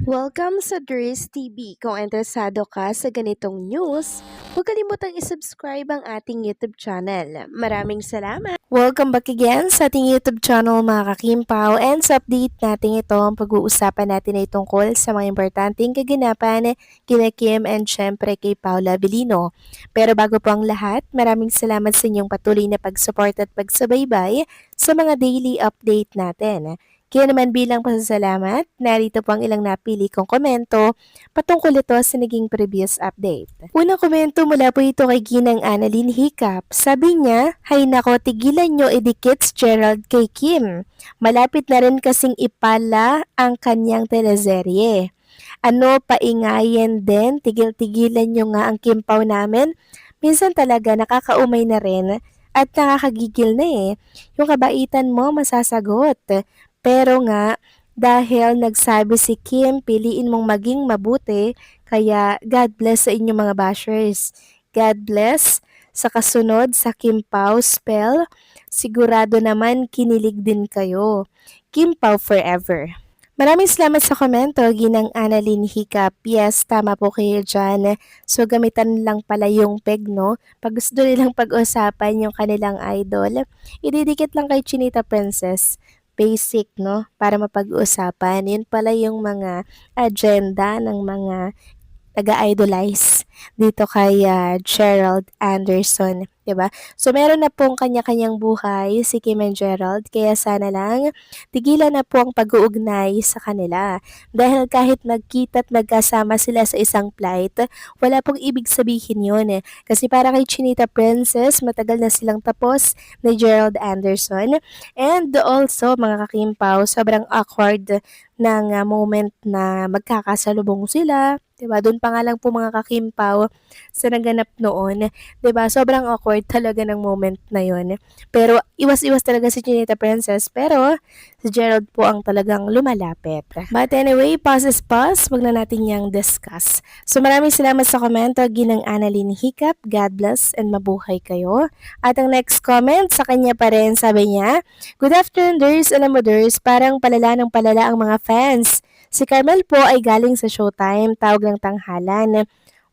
Welcome sa Dries TV. Kung interesado ka sa ganitong news, huwag kalimutang isubscribe ang ating YouTube channel. Maraming salamat! Welcome back again sa ating YouTube channel mga kakimpaw, and sa update natin ito, ang pag-uusapan natin ay tungkol sa mga importanteng kaganapan kina Kim and syempre kay Paula Avellino. Pero bago po ang lahat, maraming salamat sa inyong patuloy na pag-support at pagsubaybay sa mga daily update natin. Kaya naman bilang pasasalamat, narito po ang ilang napili kong komento patungkol ito sa naging previous update. Unang komento mula po ito kay Ginang Annalyn Hiccup. Sabi niya, "Hay nako, tigilan nyo idikit Gerald kay Kim. Malapit na rin kasing ipala ang kanyang teleserye. Ano, paingayen din, tigil-tigilan nyo nga ang Kimpaw namin. Minsan talaga nakakaumay na rin at nakakagigil na eh. Yung kabaitan mo masasagot. Pero nga, dahil nagsabi si Kim, piliin mong maging mabuti, kaya God bless sa inyong mga bashers. God bless sa kasunod sa Kim Pao spell. Sigurado naman kinilig din kayo. Kim Pao forever." Maraming salamat sa komento, Ginang Annalyn Hiccup. Yes, tama po kayo dyan. So, gamitan lang pala yung peg, no? Pag gusto nilang pag-usapan yung kanilang idol, ididikit lang kay Chinita Princess. Basic, no? Para mapag-usapan. Yun pala yung mga agenda ng mga nag-idolize dito kay Gerald Anderson, 'di ba? So meron na pong kanya-kanyang buhay si Kim and Gerald, kaya sana lang tigilan na po ang pag-uugnay sa kanila. Dahil kahit nagkita at nagkasama sila sa isang flight, wala pong ibig sabihin 'yun eh. Kasi para kay Chinita Princess, matagal na silang tapos ni Gerald Anderson. And also mga kakimpaw, sobrang awkward ng moment na magkakasalubong sila. 'Di ba? Doon pa nga lang po mga kakimpaw sa naganap noon, 'di ba? Sobrang awkward talaga ng moment na 'yon. Pero iwas-iwas talaga si Chinita Princess, pero si Gerald po ang talagang lumalapit. But anyway, pause is pause, wag na natin yang discuss. So maraming salamat sa komento, Ginang Annalyn Hiccup. God bless and mabuhay kayo. At ang next comment sa kanya pa rin, sabi niya, "Good afternoon, Ders. Alam mo, Ders, parang palala ng palala ang mga fans. Si Carmel po ay galing sa Showtime, tawag ng tanghalan.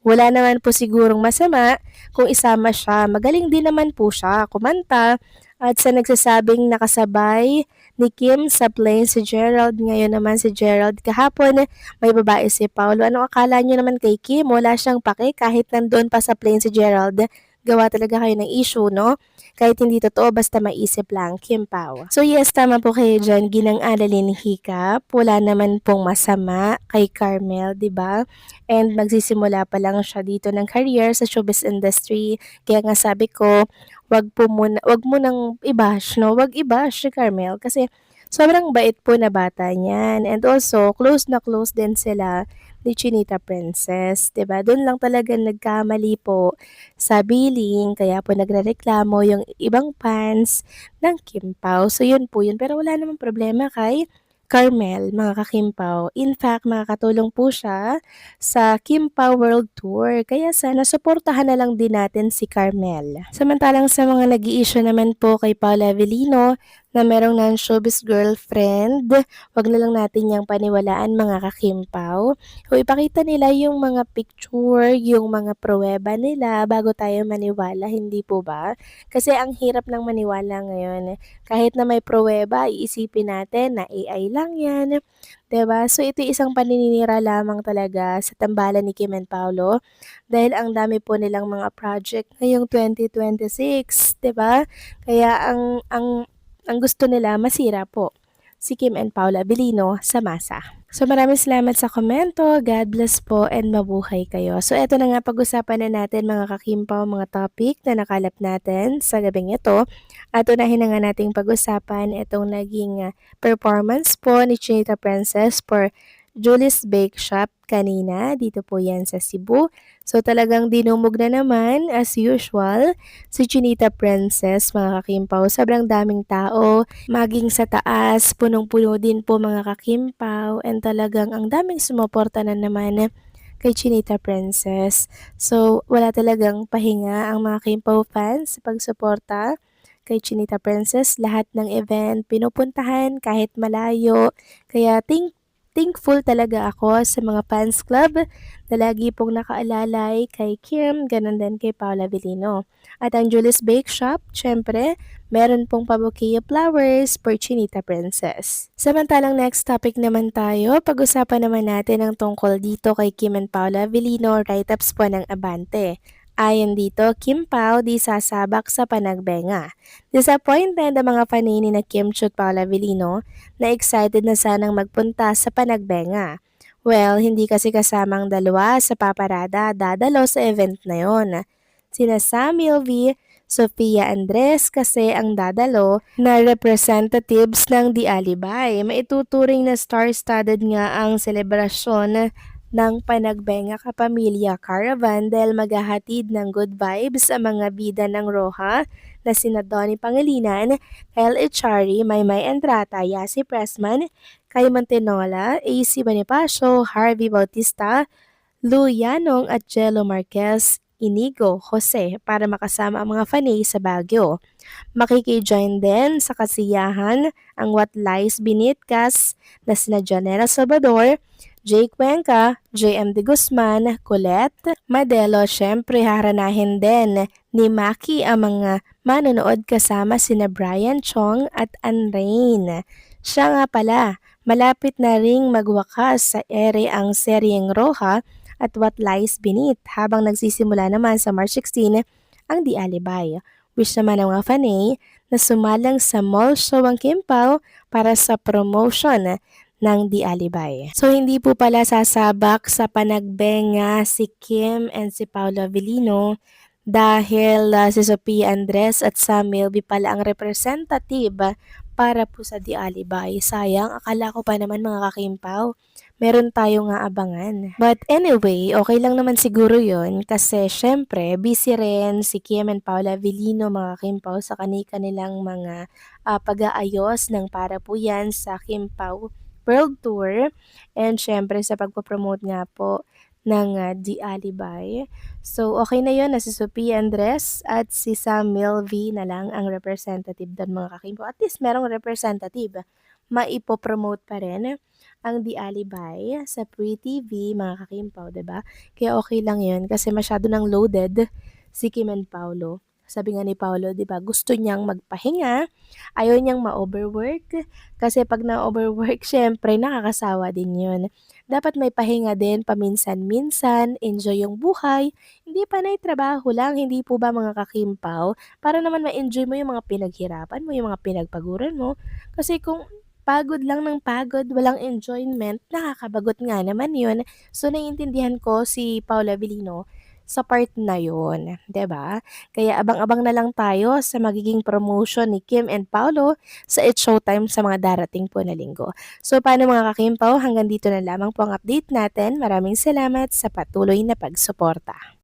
Wala naman po sigurong masama kung isama siya. Magaling din naman po siya kumanta, at sa nagsasabing nakasabay ni Kim sa plane si Gerald, ngayon naman si Gerald, kahapon may babae si Paulo. Anong akala niyo naman kay Kim? Wala siyang pake kahit nandoon pa sa plane si Gerald. Gawa talaga kayo ng issue, no? Kahit hindi totoo, basta maisip lang, Kim Pao." So yes, tama po kayo dyan, Ginang Annalyn Hiccup. Wala naman pong masama kay Carmel, di ba? And magsisimula pa lang siya dito ng career sa showbiz industry. Kaya nga sabi ko, wag mo nang i-bash, no? Wag i-bash si Carmel kasi sobrang bait po na bata niyan. And also, close na close din sila ni Chinita Princess, 'di ba? Doon lang talaga nagkamali po sa billing, kaya po nagrereklamo yung ibang fans ng Kim Pao. So yun po yun, pero wala namang problema kay Carmel, mga kakimpaw. In fact, makakatulong po siya sa Kim Pao World Tour. Kaya sana suportahan na lang din natin si Carmel. Samantalang sa mga nag-i-issue naman po kay Paula Avellino na merong non-showbiz girlfriend, wag na lang natin yang paniwalaan mga kakimpaw. O ipakita nila yung mga picture, yung mga pruweba nila bago tayo maniwala, hindi po ba? Kasi ang hirap ng maniwala ngayon. Kahit na may pruweba, iisipin natin na AI lang yan, 'di ba? So ito isang paninira lamang talaga sa tambalan ni Kim and Paolo dahil ang dami po nilang mga project ngayong 2026, 'di ba? Kaya ang gusto nila masira po si Kim and Paula Avellino sa masa. So maraming salamat sa komento, God bless po and mabuhay kayo. So eto na nga, pag-usapan na natin mga kakimpaw, mga topic na nakalap natin sa gabing ito. At unahin na nga nating pag-usapan itong naging performance po ni Chinita Princess for Julie's Bake Shop kanina. Dito po yan sa Cebu. So talagang dinumog na naman as usual si Chinita Princess, mga kakimpaw. Sobrang daming tao, maging sa taas, punong-puno din po mga kakimpaw, and talagang ang daming sumuporta na naman kay Chinita Princess. So wala talagang pahinga ang mga Kimpaw fans sa pagsuporta kay Chinita Princess. Lahat ng event pinupuntahan kahit malayo. Kaya thankful talaga ako sa mga fans club na lagi pong nakaalalay kay Kim, ganun din kay Paula Avellino. At ang Julie's Bake Shop, syempre, meron pong pabouquet of flowers for Chinita Princess. Samantalang next topic naman tayo, pag-usapan naman natin ang tungkol dito kay Kim and Paula Avellino, write-ups po ng Abante. Ayon dito, Kim Pao di sasabak sa panagbenga. Disappointed ang mga fanay ni na Kim Chu at Paula Avellino na excited na sanang magpunta sa panagbenga. Well, hindi kasi kasamang dalawa sa paparada dadalo sa event na yon. Sina Samuel V, Sofia Andres kasi ang dadalo na representatives ng Di Alibay. Maituturing na star-studded nga ang selebrasyon ng Panagbenga Kapamilya Caravan dahil maghahatid ng good vibes ang mga bida ng Roja na sina Donnie Pangilinan, Kyle Echari, Maymay Entrata, Yasi Pressman, Kay Montenola, AC Bonifacio, Harvey Bautista, Lou Yanong at Jello Marquez, Inigo, Jose para makasama ang mga fanay sa Baguio. Makikijoin din sa kasiyahan ang What Lies Beneath Cast na sina Janela Salvador, Jake Cuenca, JM De Guzman, Colette, Madelo, syempre haranahin din ni Maki ang mga manonood kasama sina Brian Chong at Anrain. Siya nga pala, malapit na ring magwakas sa ere ang seryeng Roja at What Lies Beneath habang nagsisimula naman sa March 16 ang Di Alibay. Wish naman ng mga fanay na sumalang sa mall show ang Kim Pao para sa promotion ng Di Alibay. So hindi po pala sasabak sa panagbenga si Kim and si Paolo Avellino dahil si Sophia Andres at Samuel B pala ang representative para po sa Di Alibay. Sayang, akala ko pa naman mga kakimpaw meron tayo nga abangan. But anyway, okay lang naman siguro yon kasi syempre busy rin si Kim and Paula Avellino mga Kimpaw sa kanilang mga pag-aayos ng para po yan sa Kimpaw World Tour and syempre sa pagpapromote nga po ng Di Alibay. So okay na yon na si Sophia Andres at si Samuel V na lang ang representative doon mga kakimpaw. At least merong representative. Maipopromote pa rin ang Di Alibay sa Free TV, mga kakimpaw, 'di ba? Kaya okay lang 'yun kasi masyado nang loaded si Kim and Paulo. Sabi nga ni Paulo, 'di ba, gusto niyang magpahinga, ayaw niyang ma-overwork kasi pag na-overwork, syempre nakakasawa din 'yun. Dapat may pahinga din paminsan-minsan, enjoy yung buhay, hindi panay trabaho lang, hindi po ba mga kakimpaw? Para naman ma-enjoy mo yung mga pinaghirapan mo, yung mga pinagpaguran mo. Kasi kung pagod lang ng pagod, walang enjoyment, nakakabagot nga naman yun. So, naiintindihan ko si Paula Avellino sa part na yun, 'di ba? Kaya abang-abang na lang tayo sa magiging promotion ni Kim and Paolo sa It's Showtime sa mga darating po na linggo. So, paano mga kakimpaw, hanggang dito na lamang po ang update natin. Maraming salamat sa patuloy na pagsuporta.